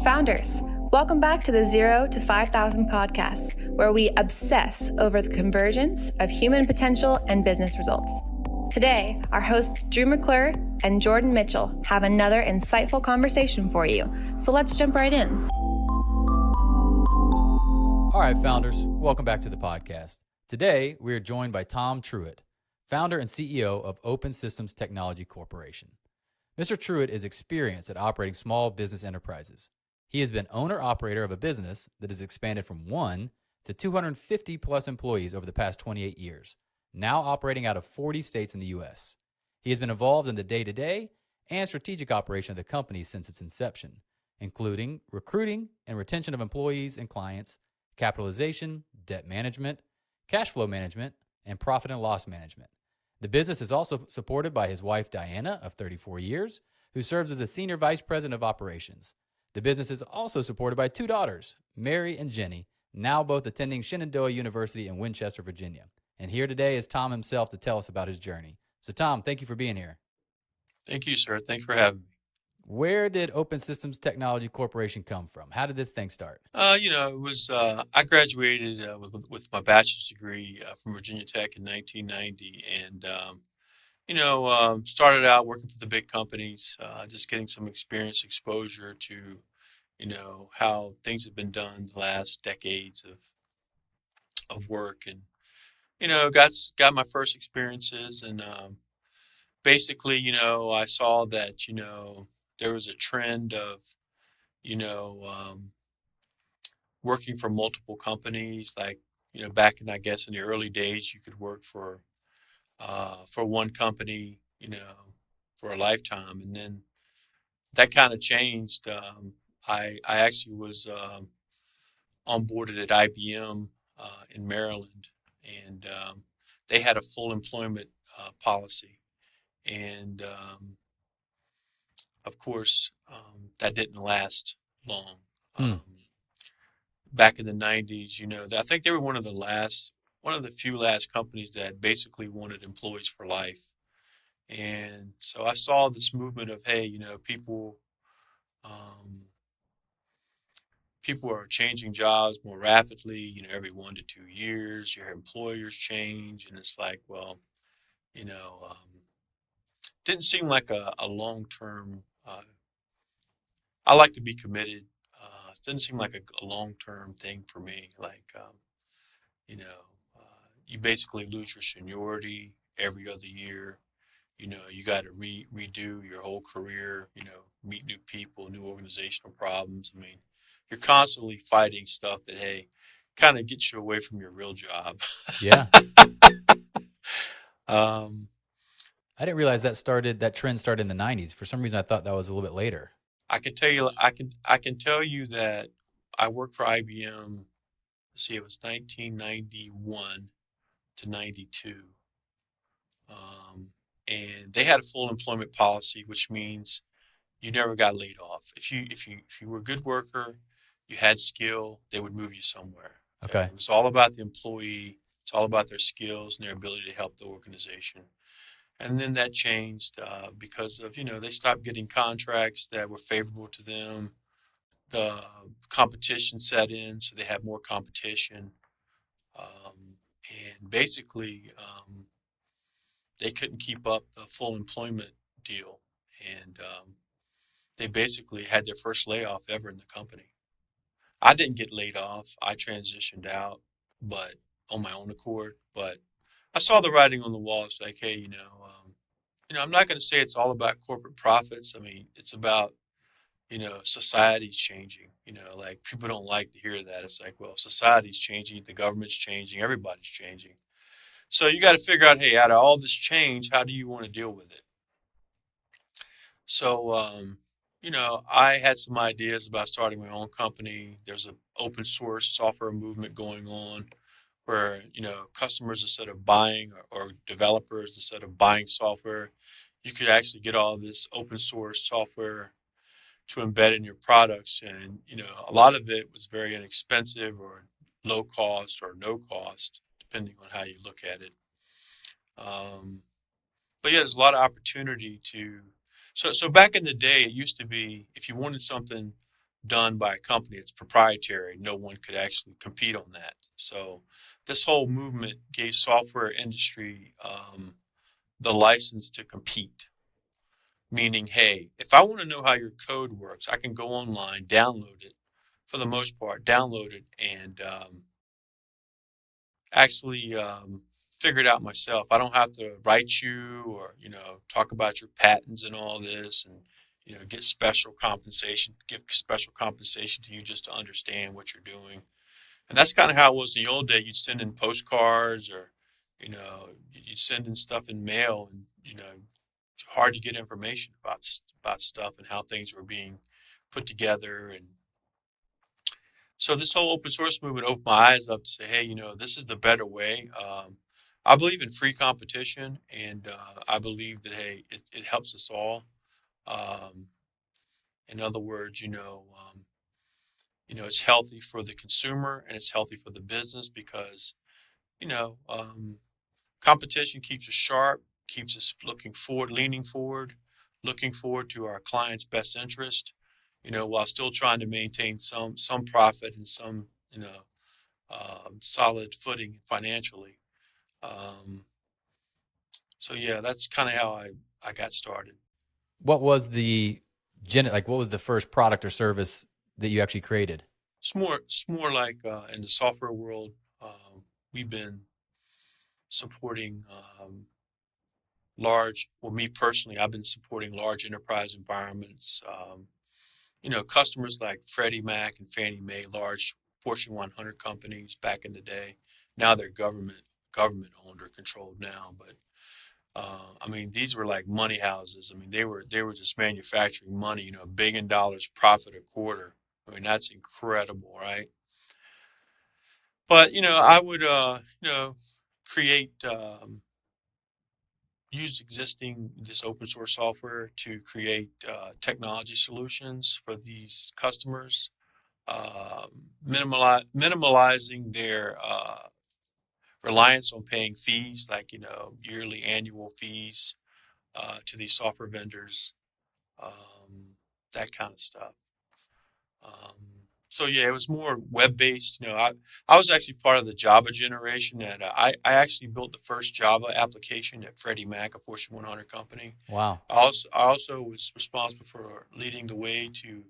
Founders, welcome back to the 0 to 5,000 podcast, where we obsess over the convergence of human potential and business results. Today, our hosts Drew McClure and Jordan Mitchell have another insightful conversation for you. So let's jump right in. All right, founders, welcome back to the podcast. Today, we are joined by Tom Truitt, founder and CEO of Open Systems Technology Corporation. Mr. Truitt is experienced at operating small business enterprises. He has been owner-operator of a business that has expanded from 1 to 250 plus employees over the past 28 years, now operating out of 40 states in the U.S. He has been involved in the day-to-day and strategic operation of the company since its inception, including recruiting and retention of employees and clients, capitalization, debt management, cash flow management, and profit and loss management. The business is also supported by his wife, Diana, of 34 years, who serves as the Senior Vice President of Operations. The business is also supported by 2 daughters, Mary and Jenny, now both attending Shenandoah University in Winchester, Virginia. And here today is Tom himself to tell us about his journey. So Tom, thank you for being here. Thank you, sir. Thanks for having me. Where did Open Systems Technology Corporation come from? How did this thing start? It was I graduated with my bachelor's degree from Virginia Tech in 1990, and started out working for the big companies, just getting some experience, exposure to, how things have been done the last decades of work, and got my first experiences, and basically, I saw that there was a trend of working for multiple companies, like back in, I guess, in the early days, you could work for one company, for a lifetime. And then that kind of changed. I actually was onboarded at IBM in Maryland, and they had a full employment policy. And of course, that didn't last long. Back in the 90s, I think they were one of the few last companies that basically wanted employees for life. And so I saw this movement of, hey, people are changing jobs more rapidly, every 1 to 2 years, your employers change. And it's like, well, didn't seem like a long-term, I like to be committed. Didn't seem like a long-term thing for me. Like, you basically lose your seniority every other year. You got to redo your whole career, meet new people, new organizational problems. I mean, you're constantly fighting stuff that, hey, kind of gets you away from your real job. Yeah. I didn't realize that trend started in the 90s. For some reason, I thought that was a little bit later. I can tell you that I worked for IBM. Let's see, it was 1991 to 92, and they had a full employment policy, which means you never got laid off. If you were a good worker, you had skill, they would move you somewhere. Okay. It was all about the employee. It's all about their skills and their ability to help the organization. And then that changed because of, they stopped getting contracts that were favorable to them. The competition set in, so they had more competition. And basically, they couldn't keep up the full employment deal. And they basically had their first layoff ever in the company. I didn't get laid off. I transitioned out, but on my own accord. But I saw the writing on the wall. It's like, hey, I'm not going to say it's all about corporate profits. I mean, it's about, society's changing. Like, people don't like to hear that. It's like, well, society's changing, the government's changing, everybody's changing. So you got to figure out, hey, out of all this change, how do you want to deal with it? So, I had some ideas about starting my own company. There's an open source software movement going on, where, customers, instead of buying, or developers, instead of buying software, you could actually get all this open source software to embed in your products. And, a lot of it was very inexpensive, or low cost, or no cost, depending on how you look at it. But yeah, there's a lot of opportunity to, so back in the day, it used to be, if you wanted something done by a company. It's proprietary. No one could actually compete on that. So this whole movement gave software industry the license to compete. Meaning, hey, if I want to know how your code works, I can go online, download it, for the most part, download it, and actually figure it out myself. I don't have to write you or, talk about your patents and all this and, get special compensation, give special compensation to you just to understand what you're doing. And that's kind of how it was in the old day. You'd send in postcards or, you'd send in stuff in mail and, hard to get information about stuff and how things were being put together. And so this whole open source movement opened my eyes up to say, hey, this is the better way. I believe in free competition, and I believe that, hey, it helps us all. In other words, it's healthy for the consumer and it's healthy for the business because, competition keeps us sharp, keeps us looking forward, leaning forward, looking forward to our client's best interest, while still trying to maintain some profit and some, solid footing financially. So yeah, that's kind of how I got started. What was what was the first product or service that you actually created? It's more like in the software world, we've been supporting me personally, I've been supporting large enterprise environments. Customers like Freddie Mac and Fannie Mae, large Fortune 100 companies back in the day. Now they're government owned or controlled now, but these were like money houses. They were just manufacturing money. $1 billion profit a quarter. That's incredible, right? But I would create use this open source software to create technology solutions for these customers, minimalizing their reliance on paying fees like yearly, annual fees to these software vendors, that kind of stuff. So yeah, it was more web-based. I was actually part of the Java generation that I actually built the first Java application at Freddie Mac, a Fortune 100 company. Wow. I also was responsible for leading the way to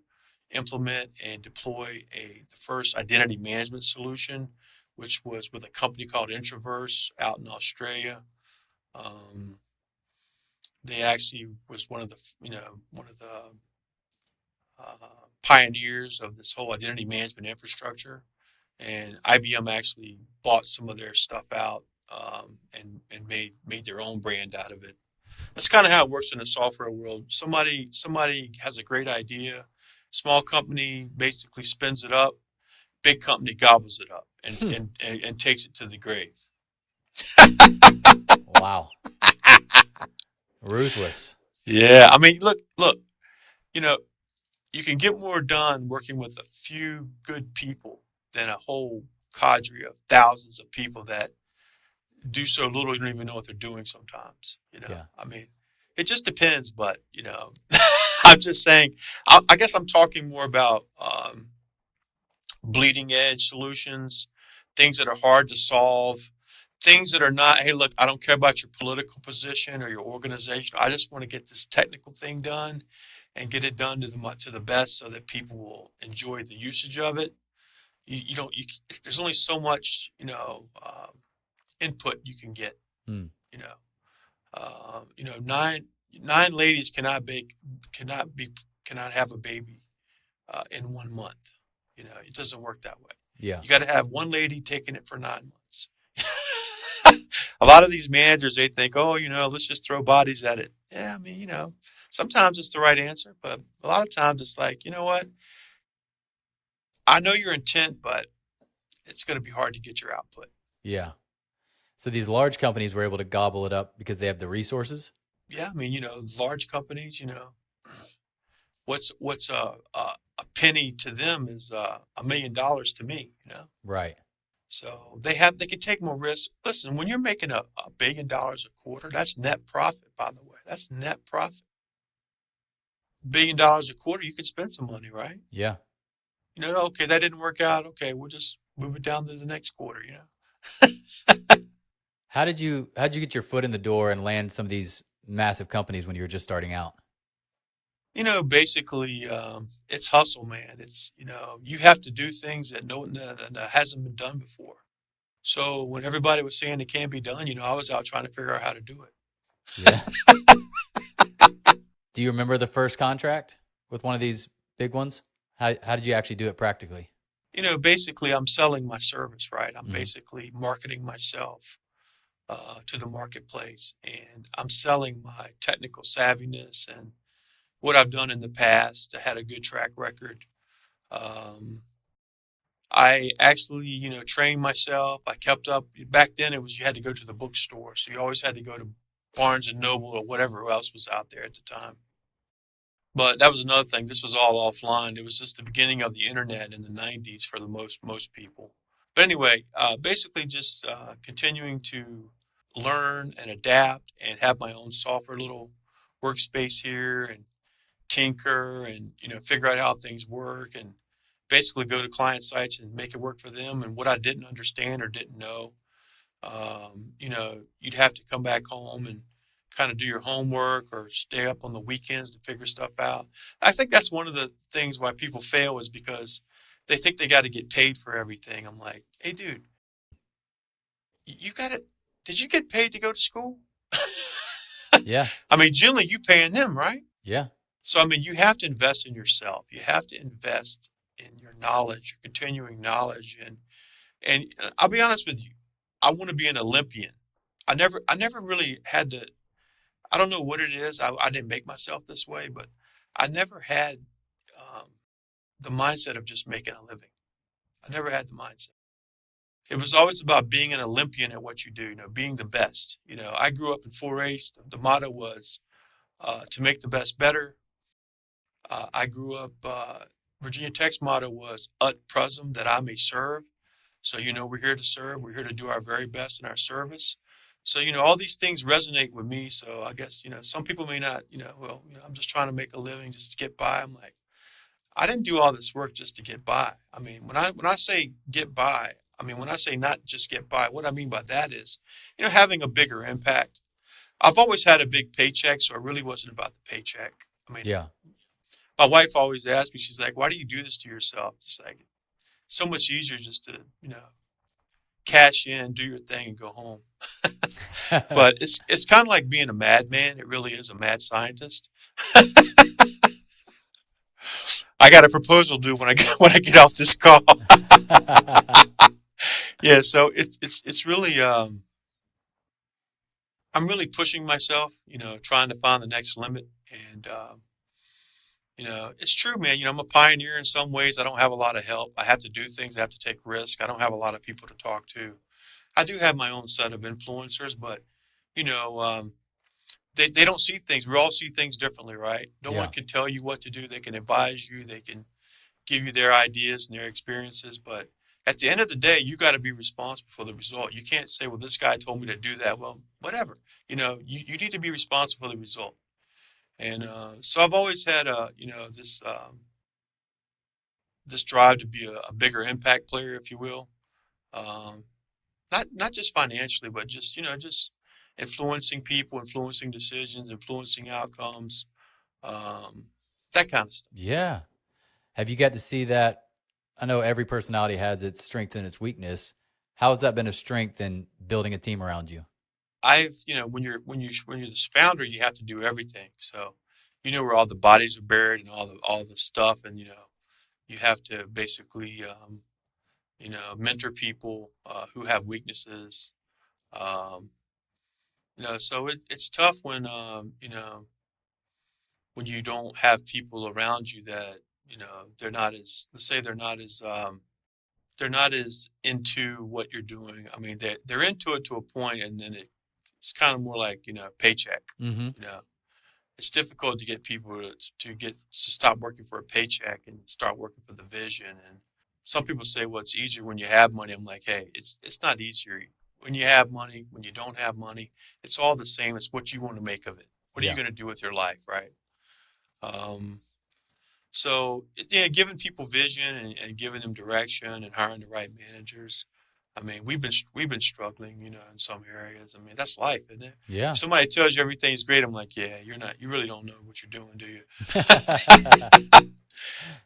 implement and deploy the first identity management solution, which was with a company called Introverse out in Australia. They actually was one of the pioneers of this whole identity management infrastructure, and IBM actually bought some of their stuff out and made their own brand out of it. That's kind of how it works in the software world. Somebody has a great idea, small company basically spins it up, big company gobbles it up and takes it to the grave. Wow. Ruthless. Yeah, look, you can get more done working with a few good people than a whole cadre of thousands of people that do so little you don't even know what they're doing sometimes. Yeah. It just depends, but I'm just saying, I guess I'm talking more about bleeding edge solutions, things that are hard to solve, things that are not, hey, look, I don't care about your political position or your organization. I just want to get this technical thing done and get it done to the best so that people will enjoy the usage of it. There's only so much, input you can get. Nine ladies cannot have a baby in 1 month. It doesn't work that way. Yeah. You got to have one lady taking it for 9 months. A lot of these managers, they think, oh, let's just throw bodies at it. Yeah, sometimes it's the right answer, but a lot of times it's like, you know what? I know your intent, but it's going to be hard to get your output. Yeah. So these large companies were able to gobble it up because they have the resources? Yeah, large companies, what's a penny to them is $1 million to me, Right. So they can take more risk. Listen, when you're making $1 billion a quarter, that's net profit, by the way. That's net profit. $1 billion a quarter, you can spend some money, right? Yeah. Okay, that didn't work out. Okay, we'll just move it down to the next quarter. How'd you get your foot in the door and land some of these massive companies when you were just starting out? Basically, it's hustle, man. You have to do things that that hasn't been done before. So when everybody was saying it can't be done, I was out trying to figure out how to do it. Yeah. Do you remember the first contract with one of these big ones? How did you actually do it practically? Basically, I'm selling my service, right? I'm Mhm. basically marketing myself to the marketplace, and I'm selling my technical savviness and what I've done in the past. I had a good track record. Um, I actually, trained myself. I kept up. Back then, it was you had to go to the bookstore, so you always had to go to Barnes and Noble or whatever else was out there at the time. But that was another thing. This was all offline. It was just the beginning of the internet in the 90s for the most people. But anyway, basically just continuing to learn and adapt and have my own software little workspace here and tinker and figure out how things work and basically go to client sites and make it work for them. And what I didn't understand or didn't know, you'd have to come back home and kind of do your homework or stay up on the weekends to figure stuff out. I think that's one of the things why people fail is because they think they got to get paid for everything. I'm like, hey, dude, you got it. Did you get paid to go to school? Yeah. I mean, generally you paying them, right? Yeah. So, I mean, you have to invest in yourself. You have to invest in your knowledge, your continuing knowledge. And I'll be honest with you, I want to be an Olympian. I never really had to, I don't know what it is. I didn't make myself this way, but I never had um, the mindset of just making a living. I never had the mindset. It was always about being an Olympian at what you do, being the best. I grew up in 4-H. The motto was to make the best better. I grew up, Virginia Tech's motto was ut prosum, that I may serve. So, we're here to serve. We're here to do our very best in our service. So, all these things resonate with me. So I guess, some people may not, well, I'm just trying to make a living just to get by. I'm like, I didn't do all this work just to get by. I mean, when I say get by, I mean, when I say not just get by, what I mean by that is, having a bigger impact. I've always had a big paycheck, so it really wasn't about the paycheck. I mean, Yeah. my wife always asks me, she's like, why do you do this to yourself? It's like, so much easier just to, cash in, do your thing, and go home. But it's kind of like being a madman. It really is a mad scientist. I got a proposal due when I get off this call. Yeah, so it's really I'm really pushing myself, trying to find the next limit, and it's true, man. I'm a pioneer in some ways. I don't have a lot of help. I have to do things. I have to take risks. I don't have a lot of people to talk to. I do have my own set of influencers, but you know, um, they don't see things. We all see things differently, right? No one Yeah. can tell you what to do. They can advise you. They can give you their ideas and their experiences, but at the end of the day, you got to be responsible for the result. You can't say, "Well, this guy told me to do that." Well, whatever. You need to be responsible for the result. And so I've always had this drive to be a bigger impact player, if you will. Um, not just financially, but just influencing people, influencing decisions, influencing outcomes, um, that kind of stuff. Yeah. Have you got to see that? I know every personality has its strength and its weakness. How has that been a strength in building a team around you? When you're this founder, you have to do everything. So, where all the bodies are buried and all the stuff, and you have to basically mentor people who have weaknesses. Um, so it's tough when you don't have people around you that they're not as, let's say, they're not as into what you're doing. I mean, they're into it to a point, and then it's kind of more like paycheck. Mm-hmm. You know, it's difficult to get people to stop working for a paycheck and start working for the vision. And some people say, well, it's easier when you have money. I'm like, hey, it's not easier when you have money. When you don't have money, it's all the same. It's what you want to make of it. What are you Yeah. going to do with your life, right? Um, So, yeah, giving people vision and giving them direction and hiring the right managers. I mean, we've been struggling, in some areas. I mean, that's life, isn't it? If Yeah. somebody tells you everything's great, I'm like, yeah, you really don't know what you're doing, do you?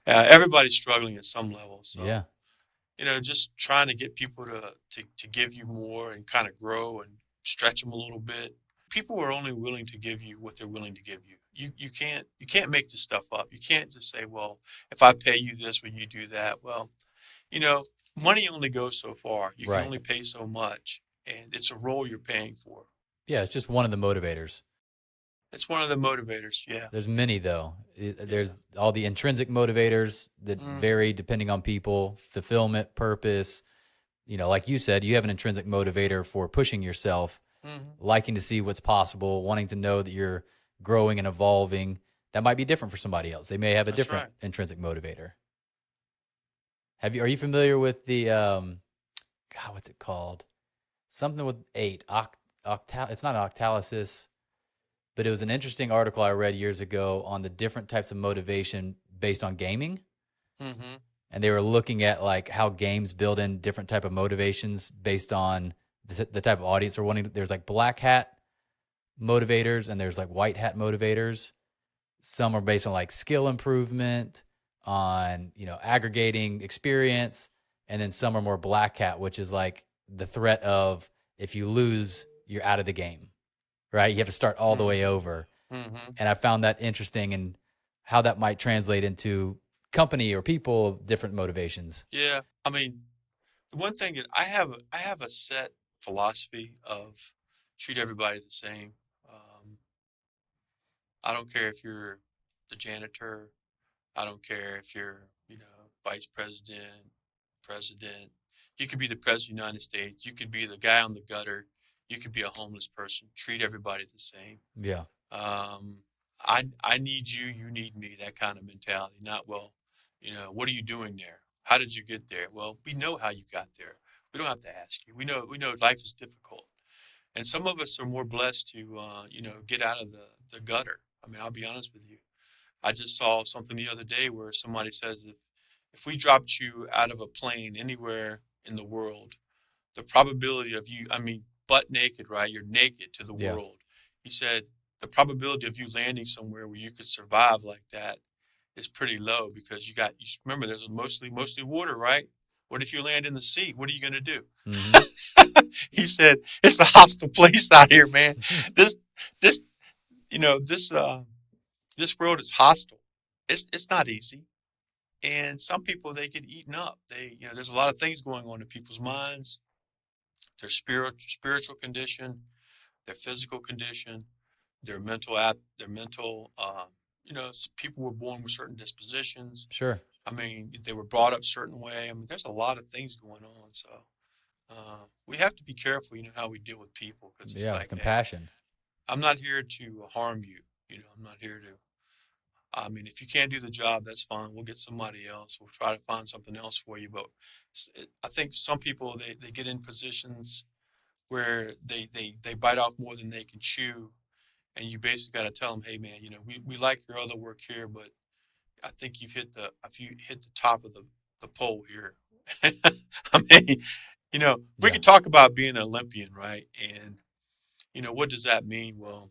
Everybody's struggling at some level. So, Yeah. just trying to get people to give you more and kind of grow and stretch them a little bit. People are only willing to give you what they're willing to give you. You can't make this stuff up. You can't just say, well, if I pay you this, will you do that? Well, you know, money only goes so far. You can Right. only pay so much, and it's a role you're paying for. Yeah. It's just one of the motivators. It's one of the motivators. Yeah. There's many though. Yeah. There's all the intrinsic motivators that Hmm. vary depending on people, fulfillment, purpose. Like you said, you have an intrinsic motivator for pushing yourself, Hmm. liking to see what's possible, wanting to know that you're growing and evolving. That might be different for somebody else. They may have a That's different right. intrinsic motivator. Are you familiar with the God, what's it called? Something with eight. It's not octalysis, but it was an interesting article I read years ago on the different types of motivation based on gaming. Hmm. And they were looking at like how games build in different type of motivations based on the type of audience they're wanting. There's like black hat motivators and there's like white hat motivators. Some are based on like skill improvement, on aggregating experience, and then some are more black hat, which is like the threat of if you lose, you're out of the game, right? You have to start all the way Hmm. over. Hmm. And I found that interesting and how that might translate into company or people of different motivations. Yeah. I mean, the one thing that I have a set philosophy of treat everybody the same. Um, I don't care if you're the janitor. I don't care if you're, vice president, president. You could be the president of the United States. You could be the guy on the gutter. You could be a homeless person. Treat everybody the same. Yeah. Um, I need you. You need me. That kind of mentality. Not, well, what are you doing there? How did you get there? Well, we know how you got there. We don't have to ask you. We know life is difficult, and some of us are more blessed to get out of the gutter. I mean, I'll be honest with you. I just saw something the other day where somebody says if we dropped you out of a plane anywhere in the world, the probability of you, I mean, butt naked, right? You're naked to the Yeah. world. He said the probability of you landing somewhere where you could survive like that is pretty low because you remember there's mostly water, right? What if you land in the sea? What are you going to do? Mm-hmm. He said it's a hostile place out here, man. This this this world is hostile. It's not easy. And some people they get eaten up. There's a lot of things going on in people's minds, their spiritual condition, their physical condition, their mental. People were born with certain dispositions. Sure. I mean, they were brought up a certain way. I mean, there's a lot of things going on. So we have to be careful, how we deal with people because it's Yeah. With like, hey, compassion. I'm not here to harm you. I'm not here to. I mean, if you can't do the job, that's fine. We'll get somebody else. We'll try to find something else for you. But I think some people they get in positions where they bite off more than they can chew, and you basically got to tell them, hey man, we like your other work here, but I think if you hit the top of the pole here. I mean, we Yeah. could talk about being an Olympian, right? And what does that mean? Well,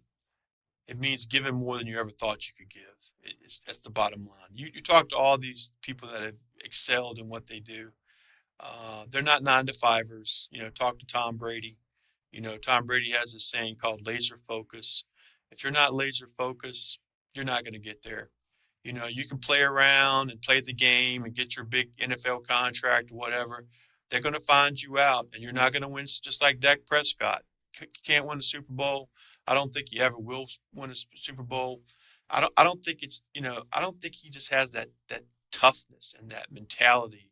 it means giving more than you ever thought you could give. That's the bottom line. You talk to all these people that have excelled in what they do. They're not 9 to 5ers. Talk to Tom Brady. Tom Brady has this saying called laser focus. If you're not laser focused, you're not going to get there. You can play around and play the game and get your big NFL contract or whatever. They're going to find you out, and you're not going to win. Just like Dak Prescott, can't win the Super Bowl. I don't think he ever will win a Super Bowl. I don't think it's. I don't think he just has that toughness and that mentality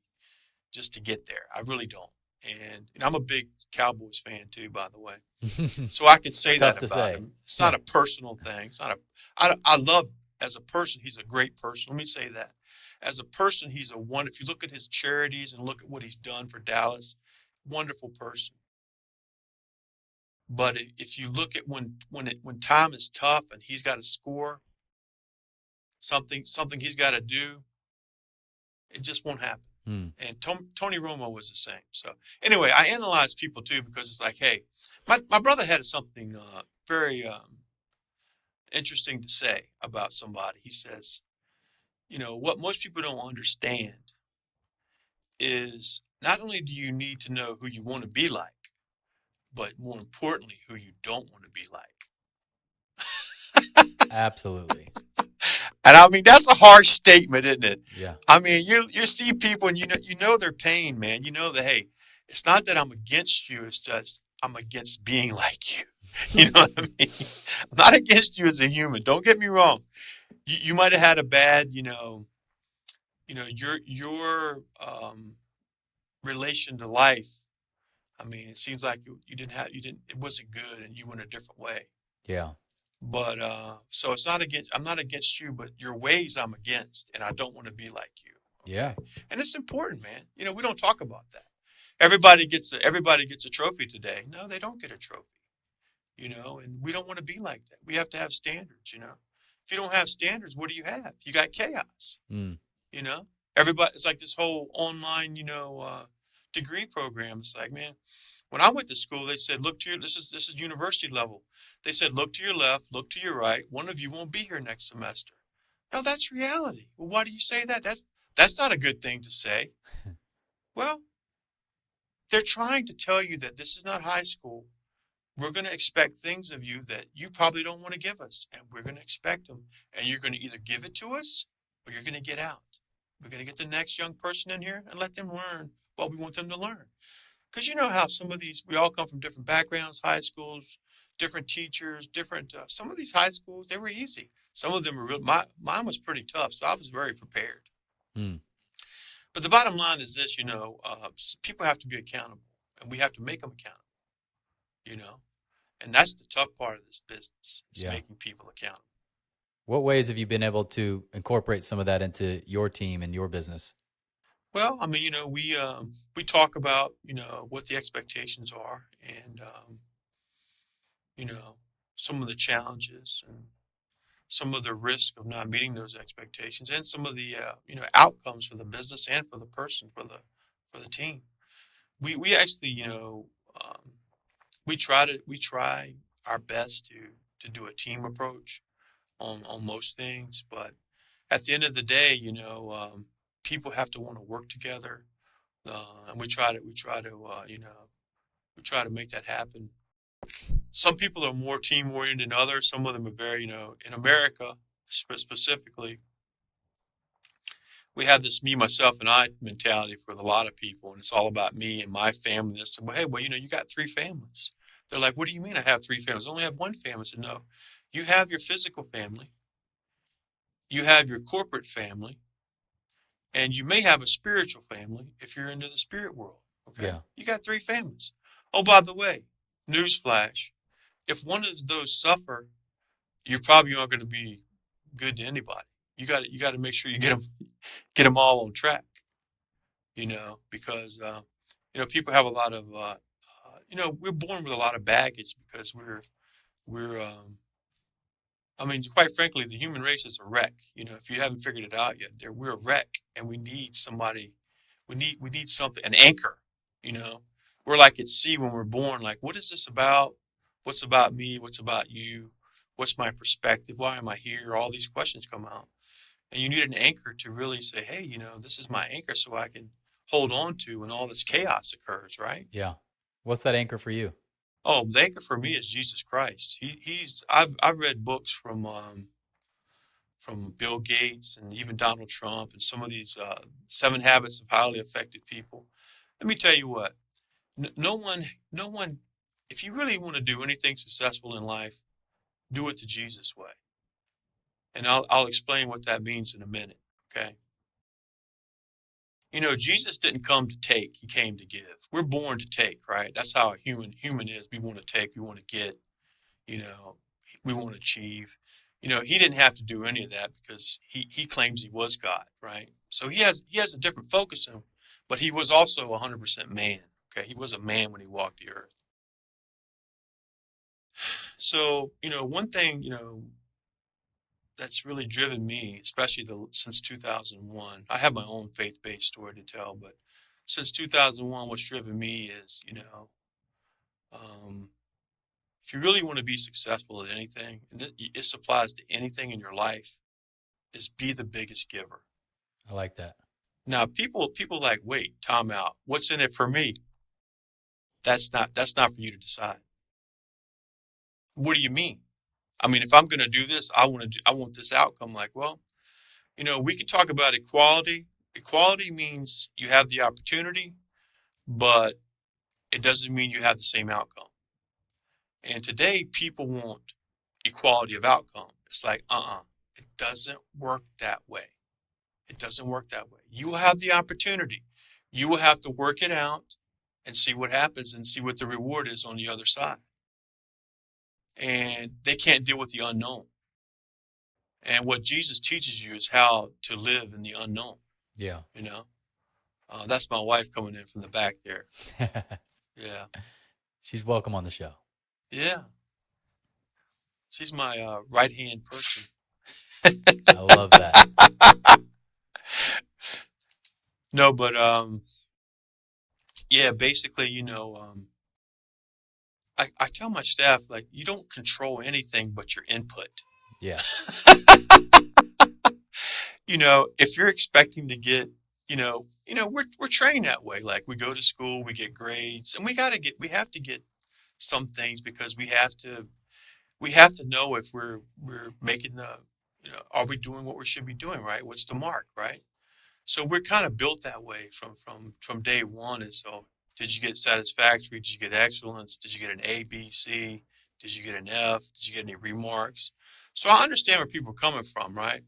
just to get there. I really don't. And I'm a big Cowboys fan too, by the way. So I could say Tough that to about say. him. It's not a personal thing. It's not a. I love as a person. He's a great person. Let me say that. As a person, he's a one. If you look at his charities and look at what he's done for Dallas, wonderful person. But if you look at when time is tough and he's got to score, something he's got to do, it just won't happen. And Tony Romo was the same. So anyway, I analyze people too, because it's like, hey, my brother had something very interesting to say about somebody. He says, what most people don't understand is not only do you need to know who you want to be like, but more importantly, who you don't want to be like. Absolutely. And I mean, that's a harsh statement, isn't it? Yeah. I mean, you see people and you know their pain, man. You know that, hey, it's not that I'm against you, it's just I'm against being like you. You know what I mean? I'm not against you as a human. Don't get me wrong. You might have had a bad, your relation to life. I mean, it seems like it wasn't good and you went a different way. Yeah. But so I'm not against you, but your ways I'm against, and I don't want to be like you. Okay? Yeah. And it's important, man. We don't talk about that. Everybody gets a trophy today. No, they don't get a trophy. And we don't want to be like that. We have to have standards, If you don't have standards, what do you have? You got chaos. Everybody, it's like this whole online, degree program. It's like, man, when I went to school, they said, look to your, this is university level. They said, look to your left, look to your right. One of you won't be here next semester. Now that's reality. Well, why do you say that? That's not a good thing to say. Well, they're trying to tell you that this is not high school. We're going to expect things of you that you probably don't want to give us, and we're going to expect them. And you're going to either give it to us or you're going to get out. We're going to get the next young person in here and let them learn what we want them to learn. Because you know how some of these, we all come from different backgrounds, high schools, different teachers, some of these high schools, they were easy. Some of them were real. Mine was pretty tough, so I was very prepared. But the bottom line is this, people have to be accountable, and we have to make them accountable, and that's the tough part of this business, is making people accountable. What ways have you been able to incorporate some of that into your team and your business? Well, I mean, we talk about, what the expectations are and, some of the challenges and some of the risk of not meeting those expectations and some of the, outcomes for the business and for the person, for the team. We actually, we try our best to do a team approach on most things, but at the end of the day, people have to want to work together, and we try to make that happen. Some people are more team oriented than others. Some of them are very, in America specifically, we have this me, myself, and I mentality for a lot of people, and it's all about me and my family. They say, well, hey, you got 3 families. They're like, what do you mean I have 3 families? I only have 1 family. I said, no, you have your physical family, you have your corporate family, and you may have a spiritual family if you're into the spirit world. Okay. Yeah. You got 3 families. Oh, by the way, newsflash, if one of those suffer, you probably aren't going to be good to anybody. You got to make sure you get them all on track, because, people have a lot of, we're born with a lot of baggage because I mean, quite frankly, the human race is a wreck. If you haven't figured it out yet, we're a wreck, and we need somebody. We need something, an anchor. We're like at sea when we're born. Like, what is this about? What's about me? What's about you? What's my perspective? Why am I here? All these questions come out, and you need an anchor to really say, hey, this is my anchor, so I can hold on to when all this chaos occurs. Right? Yeah. What's that anchor for you? Oh, the anchor for me is Jesus Christ. I've read books from Bill Gates and even Donald Trump and some of these 7 Habits of Highly Effective People. Let me tell you what, no one, if you really want to do anything successful in life, do it the Jesus way. And I'll explain what that means in a minute. Okay. Jesus didn't come to take, he came to give. We're born to take, right? That's how a human is. We want to take, we want to get, we want to achieve. He didn't have to do any of that because he claims he was God, right? So he has a different focus in him, but he was also 100% man. Okay. He was a man when he walked the earth. So, one thing, that's really driven me, especially since 2001. I have my own faith-based story to tell, but since 2001, what's driven me is, um, if you really want to be successful at anything, and it applies to anything in your life, is be the biggest giver. I like that. Now, people like, wait, time out. What's in it for me? That's not for you to decide. What do you mean? I mean, if I'm going to do this, I want this outcome. Like, well, we can talk about equality. Equality means you have the opportunity, but it doesn't mean you have the same outcome. And today, people want equality of outcome. It's like, it doesn't work that way. It doesn't work that way. You will have the opportunity. You will have to work it out and see what happens and see what the reward is on the other side. And they can't deal with the unknown. And what Jesus teaches you is how to live in the unknown. Yeah. That's my wife coming in from the back there. Yeah. She's welcome on the show. Yeah. She's my right-hand person. I love that. No, but yeah, basically, I tell my staff, like, you don't control anything but your input. Yeah. If you're expecting to get, we're trained that way. Like, we go to school, we get grades, and we have to get some things because we have to know if we're making are we doing what we should be doing, right? What's the mark, right? So we're kind of built that way from day one. And so, did you get satisfactory? Did you get excellence? Did you get an A, B, C? Did you get an F? Did you get any remarks? So I understand where people are coming from, right?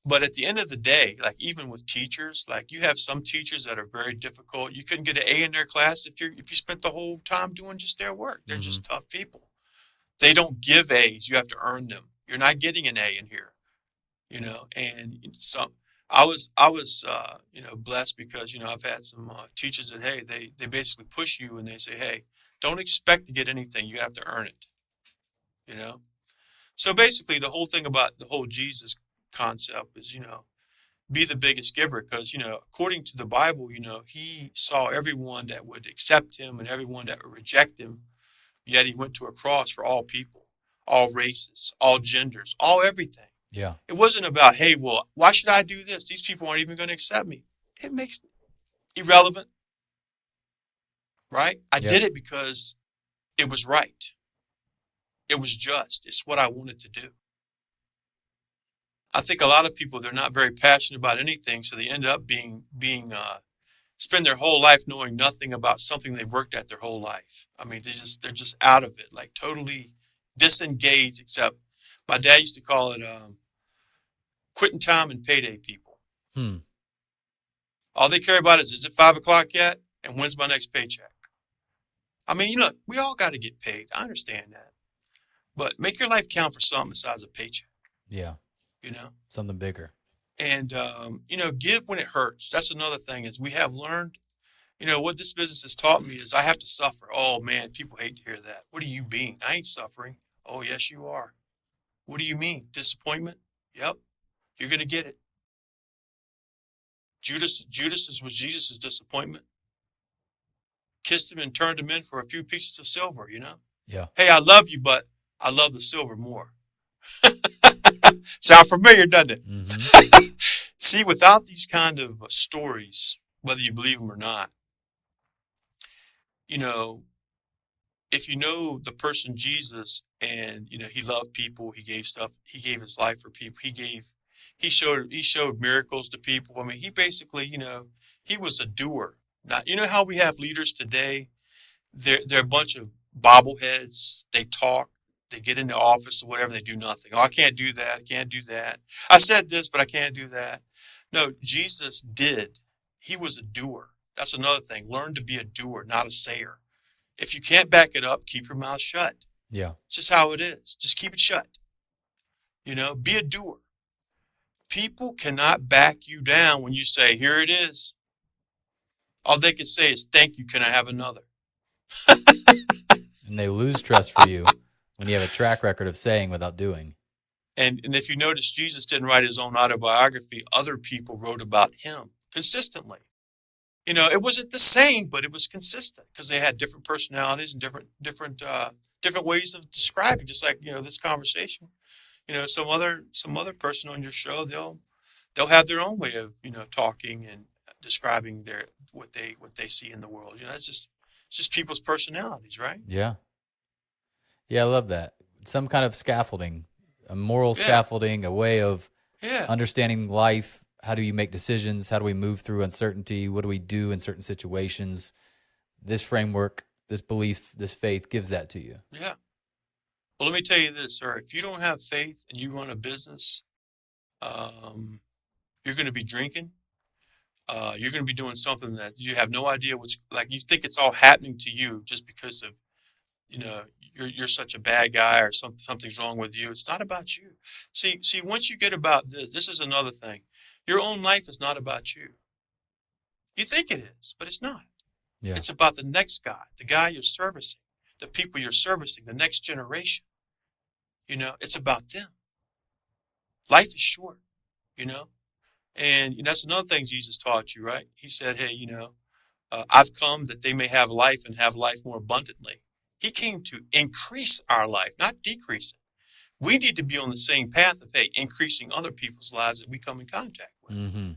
But at the end of the day, like, even with teachers, like, you have some teachers that are very difficult. You couldn't get an A in their class if you spent the whole time doing just their work. They're just tough people. They don't give A's. You have to earn them. You're not getting an A in here, and some. I was blessed because, I've had some teachers that, hey, they basically push you and they say, hey, don't expect to get anything. You have to earn it, So basically the whole thing about the whole Jesus concept is, be the biggest giver because, according to the Bible, he saw everyone that would accept him and everyone that would reject him. Yet he went to a cross for all people, all races, all genders, all everything. Yeah. It wasn't about, hey, well, why should I do this? These people aren't even going to accept me. It makes it irrelevant, right? I did it because it was right. It was just. It's what I wanted to do. I think a lot of people, they're not very passionate about anything, so they end up spend their whole life knowing nothing about something they've worked at their whole life. I mean, they're just out of it, like totally disengaged, except my dad used to call it quitting time and payday people. All they care about is it 5 o'clock yet? And when's my next paycheck? I mean, we all got to get paid. I understand that. But make your life count for something besides a paycheck. Yeah. Something bigger. And, give when it hurts. That's another thing is we have learned, what this business has taught me is I have to suffer. Oh, man, people hate to hear that. What do you mean? I ain't suffering. Oh, yes, you are. What do you mean? Disappointment? Yep. You're going to get it. Judas was Jesus' disappointment. Kissed him and turned him in for a few pieces of silver, Yeah. Hey, I love you, but I love the silver more. Sound familiar, doesn't it? Mm-hmm. See, without these kind of stories, whether you believe them or not, if you know the person Jesus and, he loved people, he gave stuff, he gave his life for people, he showed miracles to people. I mean, he basically, he was a doer. Not, how we have leaders today, they're a bunch of bobbleheads. They talk, they get in the office or whatever, they do nothing. Oh, I can't do that. I can't do that. I said this, but I can't do that. No, Jesus did. He was a doer. That's another thing. Learn to be a doer, not a sayer. If you can't back it up, keep your mouth shut. Yeah. It's just how it is. Just keep it shut. Be a doer. People cannot back you down when you say, here it is. All they can say is, thank you, can I have another? And they lose trust for you when you have a track record of saying without doing. And if you notice, Jesus didn't write his own autobiography. Other people wrote about him consistently. It wasn't the same, but it was consistent because they had different personalities and different ways of describing. Just like this conversation. Some other person on your show, they'll have their own way of talking and describing what they see in the world. It's just people's personalities, right? Yeah. Yeah, I love that. Some kind of scaffolding, a moral Yeah. scaffolding, a way of Yeah. understanding life. How do you make decisions? How do we move through uncertainty? What do we do in certain situations? This framework, this belief, this faith gives that to you. Yeah. Well, let me tell you this, sir. If you don't have faith and you run a business, you're going to be drinking. You're going to be doing something that you have no idea what's like. You think it's all happening to you just because of you're such a bad guy or something's wrong with you. It's not about you. See, once you get about this is another thing. Your own life is not about you. You think it is, but it's not. Yeah. It's about the next guy, the guy you're servicing, the people you're servicing, the next generation. It's about them. Life is short, and that's another thing Jesus taught you, right? He said, hey, I've come that they may have life and have life more abundantly. He came to increase our life, not decrease it. We need to be on the same path of, hey, increasing other people's lives that we come in contact with. Mm-hmm.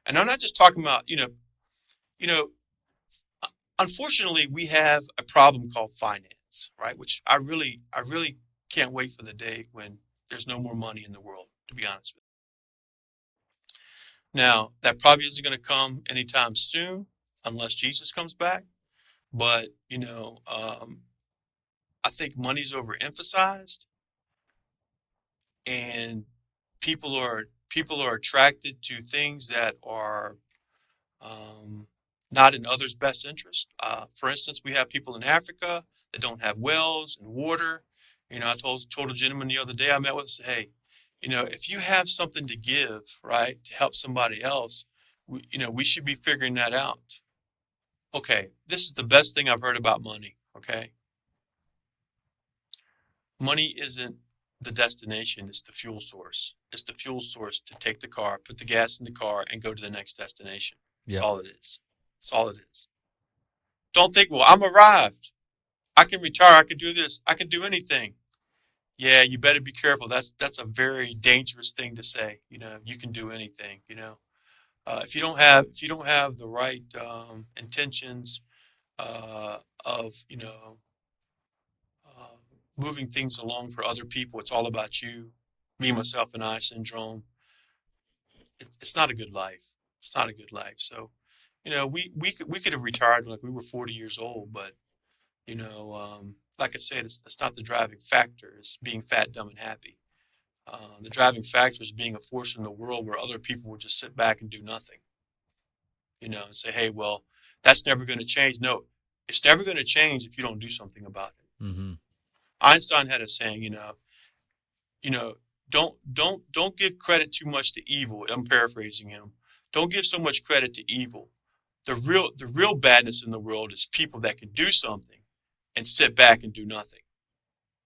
And I'm not just talking about, unfortunately, we have a problem called finance, right? Which I really can't wait for the day when there's no more money in the world, to be honest with you. Now, that probably isn't going to come anytime soon unless Jesus comes back. But, I think money's overemphasized, and people are attracted to things that are not in others' best interest. For instance, we have people in Africa that don't have wells and water. I told a gentleman the other day I met with, said, hey, if you have something to give, right, to help somebody else, we should be figuring that out. Okay, this is the best thing I've heard about money, okay? Money isn't the destination, it's the fuel source. It's the fuel source to take the car, put the gas in the car, and go to the next destination. That's all it is. That's all it is. Don't think, well, I'm arrived. I can retire. I can do this. I can do anything. Yeah, you better be careful. That's a very dangerous thing to say. You can do anything. If you don't have the right intentions of moving things along for other people, it's all about you, me, myself, and I syndrome. It's not a good life. It's not a good life. So, we could have retired like we were 40 years old, but like I said, it's not the driving factor. It's being fat, dumb, and happy. The driving factor is being a force in the world where other people will just sit back and do nothing. And say, hey, well, that's never going to change. No, it's never going to change if you don't do something about it. Mm-hmm. Einstein had a saying, don't give credit too much to evil. I'm paraphrasing him. Don't give so much credit to evil. The real badness in the world is people that can do something and sit back and do nothing.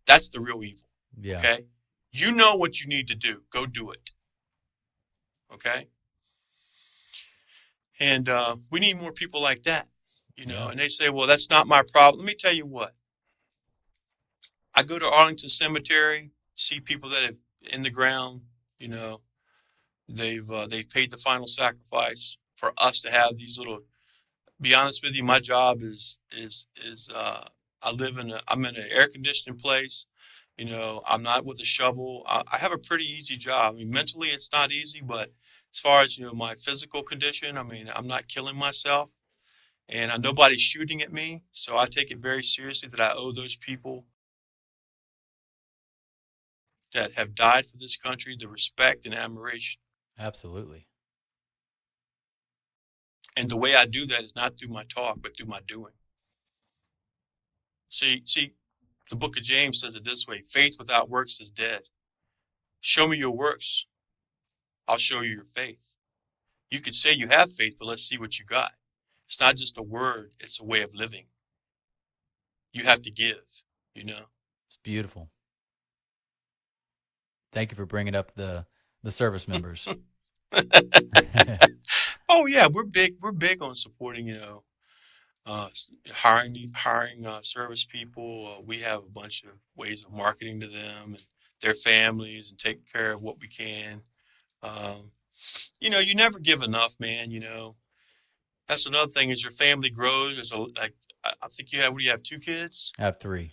That's the real evil. Yeah. Okay? You know what you need to do. Go do it. Okay? And we need more people like that. And they say, well, that's not my problem. Let me tell you what. I go to Arlington Cemetery, see people that have in the ground, they've paid the final sacrifice for us to have these little. Be honest with you, my job is I'm in an air conditioning place. I'm not with a shovel. I have a pretty easy job. I mean, mentally it's not easy, but as far as my physical condition, I mean, I'm not killing myself, and nobody's shooting at me, so I take it very seriously that I owe those people that have died for this country the respect and admiration. Absolutely. And the way I do that is not through my talk, but through my doing. See, the book of James says it this way: faith without works is dead. Show me your works. I'll show you your faith. You could say you have faith, but let's see what you got. It's not just a word, it's a way of living. You have to give, It's beautiful. Thank you for bringing up the service members. Oh yeah, we're big on supporting, hiring service people. We have a bunch of ways of marketing to them and their families and taking care of what we can. Um, you never give enough, man. That's another thing. As your family grows, I think you have. What do you have? 2 kids? I have 3.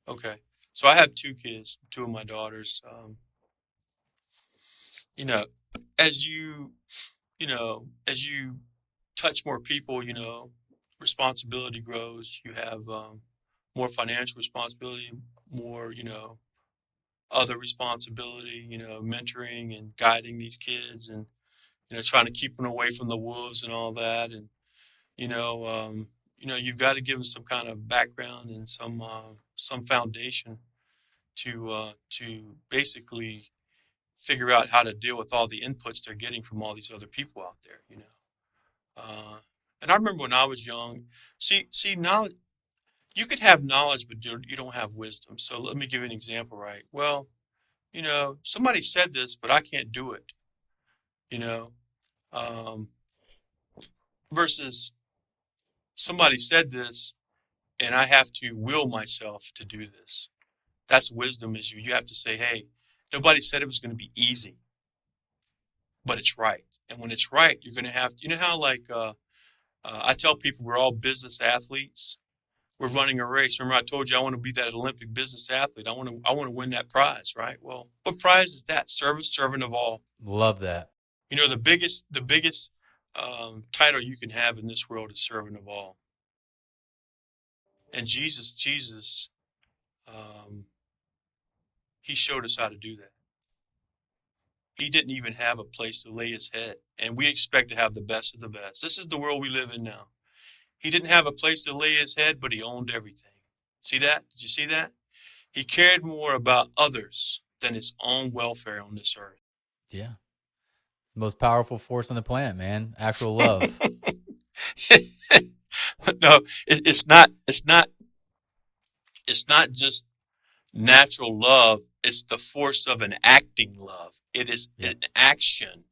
Okay, so I have 2 kids, 2 of my daughters. You know, as you as you touch more people, responsibility grows. You have more financial responsibility, more other responsibility. Mentoring and guiding these kids, and trying to keep them away from the wolves and all that, and you've got to give them some kind of background and some foundation to basically figure out how to deal with all the inputs they're getting from all these other people out there. And I remember when I was young. See, knowledge. You could have knowledge, but you don't have wisdom. So let me give you an example, right? Well, somebody said this, but I can't do it. Um, versus somebody said this and I have to will myself to do this. That's wisdom. Is you have to say, hey, nobody said it was going to be easy, but it's right. And when it's right, you're going to have to, how I tell people we're all business athletes. We're running a race. Remember I told you I want to be that Olympic business athlete. I want to win that prize, right? Well, what prize is that? Servant of all. Love that. The biggest title you can have in this world is servant of all. And Jesus, he showed us how to do that. He didn't even have a place to lay his head, and we expect to have the best of the best. This is the world we live in now. He didn't have a place to lay his head, but he owned everything. See that? Did you see that? He cared more about others than his own welfare on this earth. Yeah. The most powerful force on the planet, man. Actual love. No, it's not just natural love. It's the force of an acting love. It is an action.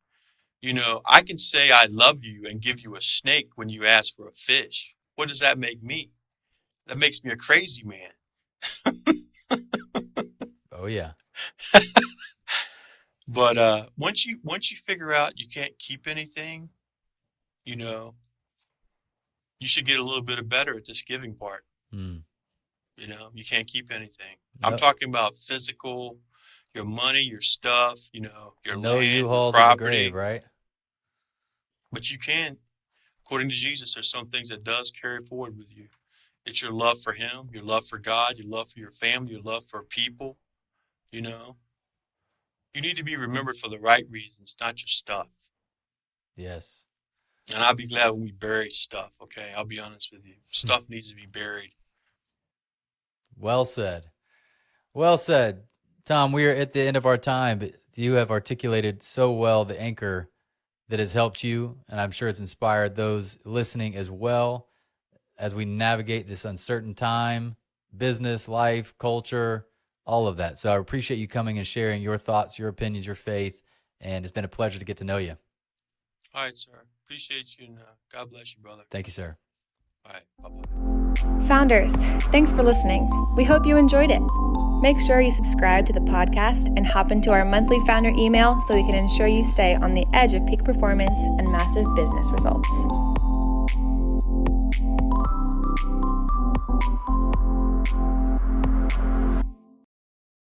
I can say I love you and give you a snake when you ask for a fish. What does that make me? That makes me a crazy man. Oh yeah. But once you figure out you can't keep anything, you should get a little bit better at this giving part. Mm. You can't keep anything. Nope. I'm talking about physical, your money, your stuff, your land, your property. In the grave, right? But you can, according to Jesus, there's some things that does carry forward with you. It's your love for him, your love for God, your love for your family, your love for people. You need to be remembered for the right reasons, not your stuff. Yes. And I'll be glad when we bury stuff, okay? I'll be honest with you. Stuff needs to be buried. Well said. Well said. Tom, we are at the end of our time, but you have articulated so well the anchor that has helped you, and I'm sure it's inspired those listening as well as we navigate this uncertain time, business, life, culture, all of that. So I appreciate you coming and sharing your thoughts, your opinions, your faith, and it's been a pleasure to get to know you. All right, sir. Appreciate you, and God bless you, brother. Thank you, sir. All right. Bye-bye. Founders, thanks for listening. We hope you enjoyed it. Make sure you subscribe to the podcast and hop into our monthly founder email so we can ensure you stay on the edge of peak performance and massive business results.